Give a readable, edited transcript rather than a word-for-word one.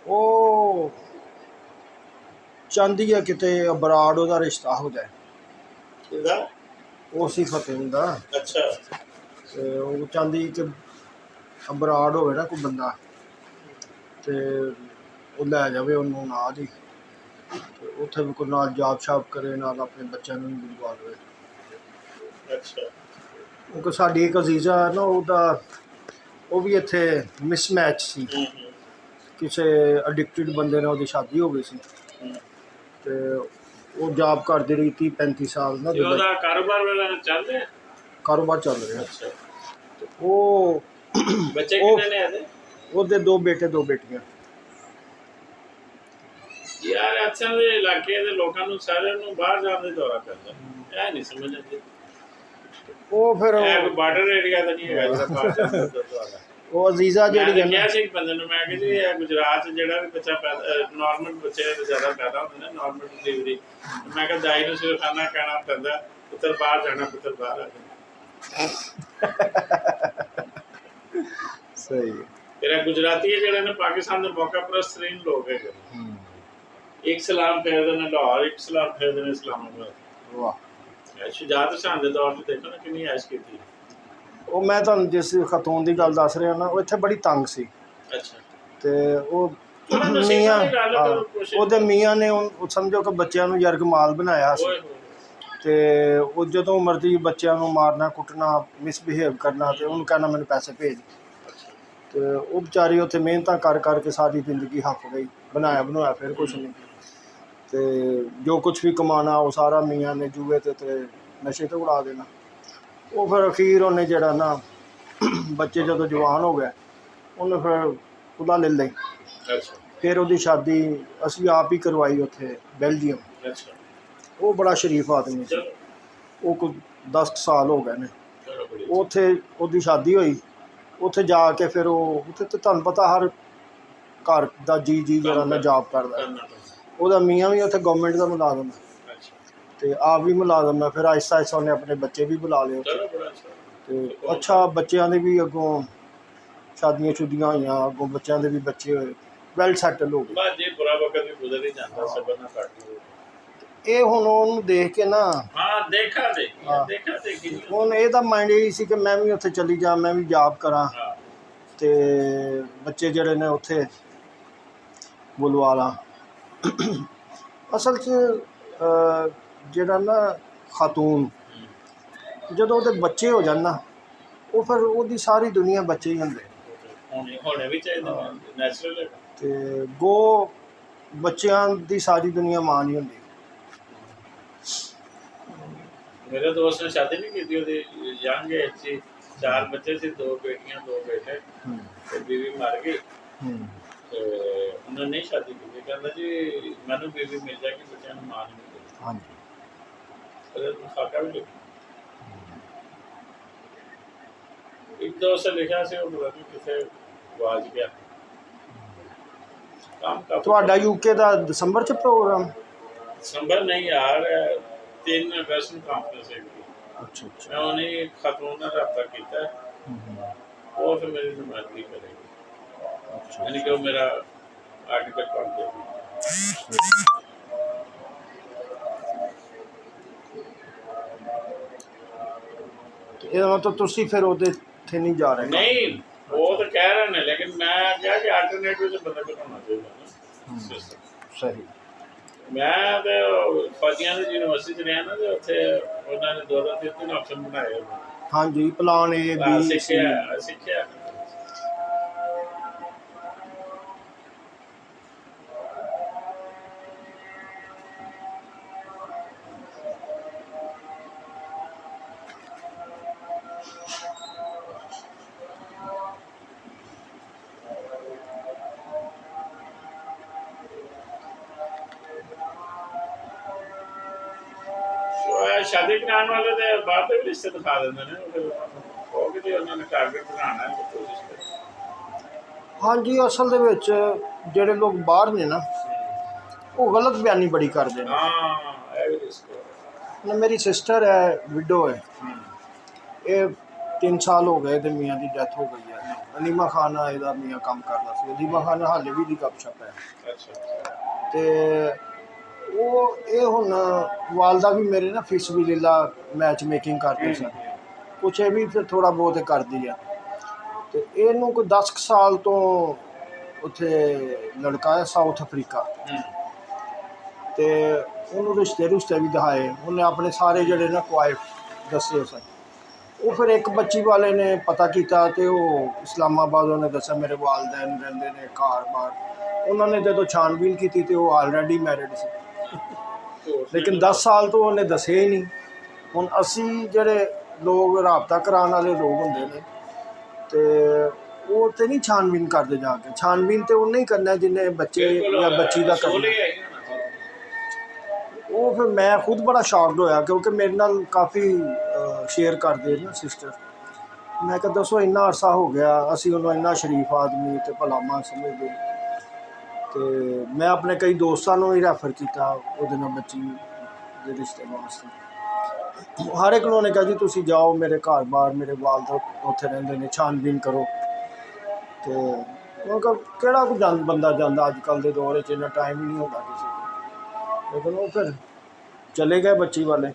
ਉਹ ਚਾਹੁੰਦੀ ਹੈ ਕਿਤੇ ਅਬਰਾਡ ਉਹਦਾ ਰਿਸ਼ਤਾ ਹੋ ਜਾਏ। ਕਿਹਦਾ? ਉਹ ਸੀ ਫਤਿਹ ਦਾ। ਅੱਛਾ। ਤੇ ਉਹ ਚਾਹੁੰਦੀ ਕਿ ਅਬਰਾਡ ਹੋਵੇ ਨਾ ਕੋਈ ਬੰਦਾ, ਤੇ ਉਹ ਲੈ ਜਾਵੇ ਉਹਨੂੰ ਨਾਲ ਹੀ, ਤੇ ਉੱਥੇ ਵੀ ਕੋਈ ਨਾਲ ਜਾਬ ਸ਼ਾਬ ਕਰੇ, ਨਾਲ ਆਪਣੇ ਬੱਚਿਆਂ ਨੂੰ ਵੀ ਬੁਲਵਾ ਲਵੇ। ਅੱਛਾ। ਕਿਉਂਕਿ ਸਾਡੀ ਇੱਕ ਅਜ਼ੀਜ਼ਾ ਹੈ ਨਾ, ਉਹਦਾ ਉਹ ਵੀ ਇੱਥੇ ਮਿਸਮੈਚ ਸੀ। ਕਿਸੇ ਐਡਿਕਟਿਡ ਬੰਦੇ ਨਾਲ ਉਹਦੀ ਸ਼ਾਦੀ ਹੋ ਗਈ ਸੀ, ਤੇ ਉਹ ਜੌਬ ਕਰਦੀ ਰਹੀ 30-35 ਸਾਲ ਨਾ। ਉਹਦਾ ਕਾਰੋਬਾਰ ਵਾਲਾ ਚੱਲ ਰਿਹਾ? ਕਾਰੋਬਾਰ ਚੱਲ ਰਿਹਾ। ਅੱਛਾ। ਤੇ ਉਹ ਬੱਚੇ ਕਿੰਨੇ ਨੇ ਇਹਦੇ? ਉਹਦੇ 2 ਬੇਟੇ 2 ਬੇਟੀਆਂ। ਯਾਰ ਅੱਛਾ ਦੇ ਇਲਾਕੇ ਦੇ ਲੋਕਾਂ ਨੂੰ ਸਾਰਿਆਂ ਨੂੰ ਬਾਹਰ ਜਾਣ ਦਾ ਦੌਰਾ ਪੈਂਦਾ, ਇਹ ਨਹੀਂ ਸਮਝ ਆਉਂਦੀ। ਉਹ ਫਿਰ ਕੋਈ ਬਾਰਡਰ ਏਰੀਆ ਤਾਂ ਨਹੀਂ ਹੈਗਾ ਜਿਹੜਾ ਬਾਹਰ ਜਾਣ ਦਾ ਦੌਰਾ। ਉਹ ਅਜ਼ੀਜ਼ਾ ਜਿਹੜੀ ਹੈ ਕਿਹਾ ਸੀ ਬੰਦੇ ਨੂੰ, ਮੈਂ ਕਿਹਾ ਜੀ ਇਹ ਗੁਜਰਾਤ 'ਚ ਜਿਹੜਾ ਵੀ ਬੱਚਾ ਪੈਦਾ, ਨੋਰਮਲ ਬੱਚੇ ਜ਼ਿਆਦਾ ਪੈਦਾ ਹੁੰਦੇ ਨੇ, ਨੋਰਮਲ ਡਿਲੀਵਰੀ, ਮੈਂ ਕਿਹਾ ਦਾਈ ਨੂੰ ਸਿਰਫ ਖਾਣਾ ਕਹਿਣਾ ਪੈਂਦਾ, ਪੁੱਤਰ ਬਾਹਰ ਜਾਣਾ, ਪੁੱਤਰ ਬਾਹਰ ਆ ਜਾਣਾ। ਸਹੀ ਹੈ। ਫਿਰ ਗੁਜਰਾਤੀ ਹੈ ਜਿਹੜੇ ਨੇ ਪਾਕਿਸਤਾਨ ਦੇ ਮੌਕਾ ਪ੍ਰਸਤਰੀਨ ਲੋਕ ਹੈਗੇ। ਇੱਕ ਸਲਾਮ ਫੇਰਦੇ ਨੇ ਲਾਹੌਰ, ਇੱਕ ਸਲਾਮ ਫੇਰਦੇ ਨੇ ਇਸਲਾਮਾਬਾਦ। ਵਾਹ। ਸ਼ੁਜਾਤ ਸ਼ਾਨ ਦੇ ਦੌਰ 'ਤੇ ਦੇਖੋ ਨਾ ਕਿੰਨੀ ਐਸ਼ ਕੀਤੀ। ਉਹ ਮੈਂ ਤੁਹਾਨੂੰ ਜਿਸ ਖਤੂਨ ਦੀ ਗੱਲ ਦੱਸ ਰਿਹਾ ਨਾ, ਉਹ ਇੱਥੇ ਬੜੀ ਤੰਗ ਸੀ। ਅੱਛਾ। ਤੇ ਉਹ ਮੀਆਂ, ਉਹਦੇ ਮੀਆਂ ਨੇ ਸਮਝੋ ਕਿ ਬੱਚਿਆਂ ਨੂੰ ਯਰਗਮਾਲ ਬਣਾਇਆ ਸੀ। ਤੇ ਉਹ ਜਦੋਂ ਮਰਜ਼ੀ ਬੱਚਿਆਂ ਨੂੰ ਮਾਰਨਾ ਕੁੱਟਣਾ, ਮਿਸਬਿਹੇਵ ਕਰਨਾ, ਤੇ ਉਹਨੂੰ ਕਹਿਣਾ ਮੈਨੂੰ ਪੈਸੇ ਭੇਜ। ਤੇ ਉਹ ਵਿਚਾਰੀ ਉੱਥੇ ਮਿਹਨਤਾਂ ਕਰ ਕਰਕੇ ਸਾਰੀ ਜ਼ਿੰਦਗੀ ਹੱਫ ਗਈ, ਬਣਾਇਆ ਫਿਰ ਕੁਛ ਨਹੀਂ। ਤੇ ਜੋ ਕੁਛ ਵੀ ਕਮਾਉਣਾ ਉਹ ਸਾਰਾ ਮੀਆਂ ਨੇ ਜੂਏ ਤੇ ਨਸ਼ੇ 'ਤੇ ਉਡਾ ਦੇਣਾ। ਉਹ ਫਿਰ ਅਖੀਰ ਉਹਨੇ ਜਿਹੜਾ ਨਾ, ਬੱਚੇ ਜਦੋਂ ਜਵਾਨ ਹੋ ਗਏ, ਉਹਨੇ ਫਿਰ ਉਹਦਾ ਲੈ ਲਈ। ਫਿਰ ਉਹਦੀ ਸ਼ਾਦੀ ਅਸੀਂ ਆਪ ਹੀ ਕਰਵਾਈ ਉੱਥੇ ਬੈਲਜੀਅਮ। ਉਹ ਬੜਾ ਸ਼ਰੀਫ ਆਦਮੀ ਸੀ। ਉਹ ਕੋਈ 10 ਸਾਲ ਹੋ ਗਏ ਨੇ। ਉੱਥੇ ਉਹਦੀ ਸ਼ਾਦੀ ਹੋਈ, ਉੱਥੇ ਜਾ ਕੇ ਫਿਰ ਉਹ ਉੱਥੇ ਤਾਂ ਤੁਹਾਨੂੰ ਪਤਾ ਹਰ ਘਰ ਦਾ ਜੀ ਜਿਹੜਾ ਨਾ ਜੌਬ ਕਰਦਾ। ਉਹਦਾ ਮੀਆਂ ਵੀ ਉੱਥੇ ਗੌਰਮੈਂਟ ਦਾ ਮੁਲਾਜ਼ਮ ਹੈ, ਤੇ ਆਪ ਵੀ ਮੁਲਾਜ਼ਮ ਹੈ। ਫਿਰ ਆਹਿਸਤਾ ਆਹਿਸਤਾ ਉਹਨੇ ਆਪਣੇ ਬੱਚੇ ਵੀ ਬੁਲਾ ਲਏ ਉੱਥੇ। ਤੇ ਅੱਛਾ, ਬੱਚਿਆਂ ਦੇ ਵੀ ਅੱਗੋਂ ਸ਼ਾਦੀਆਂ ਸ਼ੁਦੀਆਂ ਹੋਈਆਂ, ਅੱਗੋਂ ਬੱਚਿਆਂ ਦੇ ਵੀ ਬੱਚੇ ਹੋਏ, ਵੈਲ ਸੈਟਲ ਹੋ ਗਏ। ਇਹ ਹੁਣ ਉਹਨੂੰ ਦੇਖ ਕੇ ਨਾ, ਹੁਣ ਇਹਦਾ ਮਾਈਂਡ ਇਹ ਸੀ ਕਿ ਮੈਂ ਵੀ ਉੱਥੇ ਚਲੀ ਜਾ, ਮੈਂ ਵੀ ਜੌਬ ਕਰਾਂ, ਤੇ ਬੱਚੇ ਜਿਹੜੇ ਨੇ ਉੱਥੇ ਬੁਲਵਾ ਲਾਂ। ਅਸਲ 'ਚ ਜਿਹੜਾ ਨਾ ਖਾਤੂਨ ਜਦੋਂ ਉਹਦੇ ਬੱਚੇ ਹੋ ਜਾਣ ਨਾ, ਉਹ ਫਿਰ ਉਹਦੀ ਸਾਰੀ ਦੁਨੀਆ ਬੱਚੇ ਹੀ ਹੁੰਦੇ। ਹੋਣੇ ਵੀ ਚਾਹੀਦੇ, ਨੈਚੁਰਲ। ਤੇ ਗੋ ਬੱਚਿਆਂ ਦੀ ਸਾਰੀ ਦੁਨੀਆ ਮਾਂ ਨਹੀਂ ਹੁੰਦੀ। ਮੇਰੇ ਦੋਸਤ ਨੇ ਸ਼ਾਦੀ ਨਹੀਂ ਕੀਤੀ, ਉਹਦੀ ਯੰਗ ਏਜ 'ਚ 4 ਬੱਚੇ ਸੀ, 2 ਬੇਟੀਆਂ 2 ਬੇਟੇ, ਤੇ ਬੀਵੀ ਮਰ ਗਈ। ਤੇ ਉਹਨਾਂ ਨੇ ਸ਼ਾਦੀ ਕੀਤੀ, ਕਹਿੰਦਾ ਜੀ ਮੈਨੂੰ ਬੀਵੀ ਮਿਲ ਜਾਏਗੀ, ਬੱਚਿਆਂ ਨੂੰ ਮਾਂ ਨਹੀਂ ਮਿਲਦੀ। ਹਾਂਜੀ। ਸਾਕਾ ਵੀ ਇੱਕ ਦੋਸਤ ਲਿਖਿਆ ਸੀ, ਉਹ ਪਤਾ ਨਹੀਂ ਕਿੱਥੇ ਗਵਾਚ ਗਿਆ। ਤੁਹਾਡਾ ਯੂਕੇ ਦਾ ਦਸੰਬਰ 'ਚ ਪ੍ਰੋਗਰਾਮ? ਦਸੰਬਰ ਨਹੀਂ ਯਾਰ, 3 ਅਗਸਤ ਨੂੰ ਕਾਨਫਰੰਸ ਹੈਗੀ। ਅੱਛਾ ਅੱਛਾ। ਮੈਂ ਉਹਨੇ ਖਾਤੂਨ ਨਾਲ ਰਾਬਤਾ ਕੀਤਾ, ਉਹ ਫਿਰ ਮੇਰੀ ਨੁਮਾਇੰਦਗੀ ਕਰੇਗੀ, ਯਾਨੀ ਕਿ ਉਹ ਮੇਰਾ ਆਰਟੀਕਲ ਪੜ੍ਹ ਦੇਗੀ। ਇਹਦਾ ਮਤਲਬ ਤੁਸੀਂ ਫਿਰ ਉਹਦੇ ਇੱਥੇ ਨਹੀਂ ਜਾ ਰਹੇ? ਨਹੀਂ, ਉਹ ਤਾਂ ਕਹਿ ਰਹੇ ਨੇ, ਲੇਕਿਨ ਮੈਂ ਕਿਹਾ ਕਿ ਆਲਟਰਨੇਟਿਵ 'ਚ ਬੰਦਾ ਬਣਾਉਣਾ ਚਾਹੀਦਾ ਨਾ। ਸਹੀ। ਮੈਂ ਤੇ ਫੌਜੀਆਂ ਦੀ ਯੂਨੀਵਰਸਿਟੀ 'ਚ ਰਿਹਾ ਨਾ, ਤੇ ਉੱਥੇ ਉਹਨਾਂ ਨੇ 2-3 ਆਪਸ਼ਨ ਬਣਾਏ। ਹਾਂਜੀ, ਪਲਾਨ A B C। ਸਿੱਖਿਆ। ਸ਼ਾਦੀ ਕਰਾਉਣ ਵਾਲੇ ਦੇ ਬਾਹਰ ਦੇ ਵੀ ਰਿਸ਼ਤੇ ਦਿਖਾ ਦਿੰਦੇ ਨੇ, ਉਹ ਕਿਤੇ ਉਹਨਾਂ ਨੇ ਟਾਰਗੇਟ ਬਣਾਉਣਾ ਹੈ, ਕੋਸ਼ਿਸ਼ ਕਰ। ਹਾਂਜੀ, ਅਸਲ ਦੇ ਵਿੱਚ ਜਿਹੜੇ ਲੋਕ ਬਾਹਰ ਨੇ ਨਾ, ਉਹ ਗਲਤ ਬਿਆਨੀ ਬੜੀ ਕਰਦੇ ਨੇ। ਇਹ ਵੀ ਰਿਸਕ ਹੈ। ਮੇਰੀ ਸਿਸਟਰ ਹੈ, ਵਿਡੋ ਹੈ, ਇਹ 3 ਸਾਲ ਹੋ ਗਏ ਤੇ ਮੀਆਂ ਦੀ ਡੈਥ ਹੋ ਗਈ ਹੈ। ਅਨੀਮਾ ਖਾਨ ਇਹਦਾ ਮੀਆਂ ਕੰਮ ਕਰਦਾ ਸੀ। ਅਨੀਮਾ ਖਾਨ ਹਾਲੇ ਵੀ ਦੀ ਗੱਪਸ਼ਪ ਹੈ। ਅੱਛਾ ਤੇ ਉਹ ਇਹ ਹੁਣ ਵਾਲਦਾ ਵੀ ਮੇਰੇ ਨਾ ਫਿਸਬਿਲਿਲਾ ਮੈਚ ਮੇਕਿੰਗ ਕਰਦੇ ਸਨ, ਕੁਛ ਇਹ ਵੀ ਫਿਰ ਥੋੜ੍ਹਾ ਬਹੁਤ ਕਰਦੀ ਆ। ਤੇ ਇਹਨੂੰ ਕੋਈ 10 ਸਾਲ ਤੋਂ ਉੱਥੇ ਲੜਕਾ ਹੈ ਸਾਊਥ ਅਫਰੀਕਾ, ਤੇ ਉਹਨੂੰ ਰਿਸ਼ਤੇ ਵੀ ਦਿਖਾਏ ਉਹਨੇ, ਆਪਣੇ ਸਾਰੇ ਜਿਹੜੇ ਨਾ ਕੁਆਇਫ ਦੱਸੇ ਸਨ। ਉਹ ਫਿਰ ਇੱਕ ਬੱਚੀ ਵਾਲੇ ਨੇ ਪਤਾ ਕੀਤਾ ਤੇ ਉਹ ਇਸਲਾਮਾਬਾਦ, ਉਹਨੇ ਦੱਸਿਆ ਮੇਰੇ ਵਾਲਦੈਨ ਰਹਿੰਦੇ ਨੇ ਘਰ ਬਾਹਰ। ਉਹਨਾਂ ਨੇ ਜਦੋਂ ਛਾਣਬੀਨ ਕੀਤੀ ਤੇ ਉਹ ਆਲਰੇਡੀ ਮੈਰਿਡ ਸੀ, ਲੇਕਿਨ 10 ਸਾਲ ਤੋਂ ਉਹਨੇ ਦੱਸਿਆ ਹੀ ਨਹੀਂ। ਹੁਣ ਅਸੀਂ ਜਿਹੜੇ ਲੋਕ ਰਾਬਤਾ ਕਰਾਉਣ ਵਾਲੇ ਲੋਕ ਹੁੰਦੇ ਨੇ ਤੇ ਉਹ ਤੇ ਨਹੀਂ ਛਾਣਬੀਨ ਕਰਦੇ ਜਾ ਕੇ, ਛਾਣਬੀਨ ਤੇ ਉਹਨੇ ਹੀ ਕਰਨਾ ਜਿਹਨੇ ਬੱਚੇ ਜਾਂ ਬੱਚੀ ਦਾ ਕਰਨਾ। ਉਹ ਫਿਰ ਮੈਂ ਖੁਦ ਬੜਾ ਸ਼ੌਕਡ ਹੋਇਆ, ਕਿਉਂਕਿ ਮੇਰੇ ਨਾਲ ਕਾਫੀ ਸ਼ੇਅਰ ਕਰਦੇ ਨਾ ਸਿਸਟਰ। ਮੈਂ ਕਿਹਾ ਦੱਸੋ ਇੰਨਾ ਅਰਸਾ ਹੋ ਗਿਆ, ਅਸੀਂ ਉਹਨੂੰ ਇੰਨਾ ਸ਼ਰੀਫ ਆਦਮੀ ਤੇ ਭਲਾਮਾਨ ਸਮਝਦੇ। ਤੇ ਮੈਂ ਆਪਣੇ ਕਈ ਦੋਸਤਾਂ ਨੂੰ ਵੀ ਰੈਫਰ ਕੀਤਾ ਉਹਦੇ ਨਾਲ ਬੱਚੀ ਦੇ ਰਿਸ਼ਤੇ ਵਾਸਤੇ। ਹਰ ਇੱਕ ਨੂੰ ਨੇ ਕਿਹਾ ਜੀ ਤੁਸੀਂ ਜਾਓ ਮੇਰੇ ਘਰ ਬਾਹਰ, ਮੇਰੇ ਵਾਲਦ ਉੱਥੇ ਰਹਿੰਦੇ ਨੇ, ਛਾਣਬੀਨ ਕਰੋ। ਤੇ ਉਹ ਕਿਹੜਾ ਕੋਈ ਬੰਦਾ ਜਾਂਦਾ ਅੱਜ ਕੱਲ੍ਹ ਦੇ ਦੌਰ 'ਚ, ਇੰਨਾ ਟਾਈਮ ਹੀ ਨਹੀਂ ਹੁੰਦਾ ਕਿਸੇ ਕੋਲ। ਲੇਕਿਨ ਉਹ ਫਿਰ ਚਲੇ ਗਏ ਬੱਚੀ ਵਾਲੇ।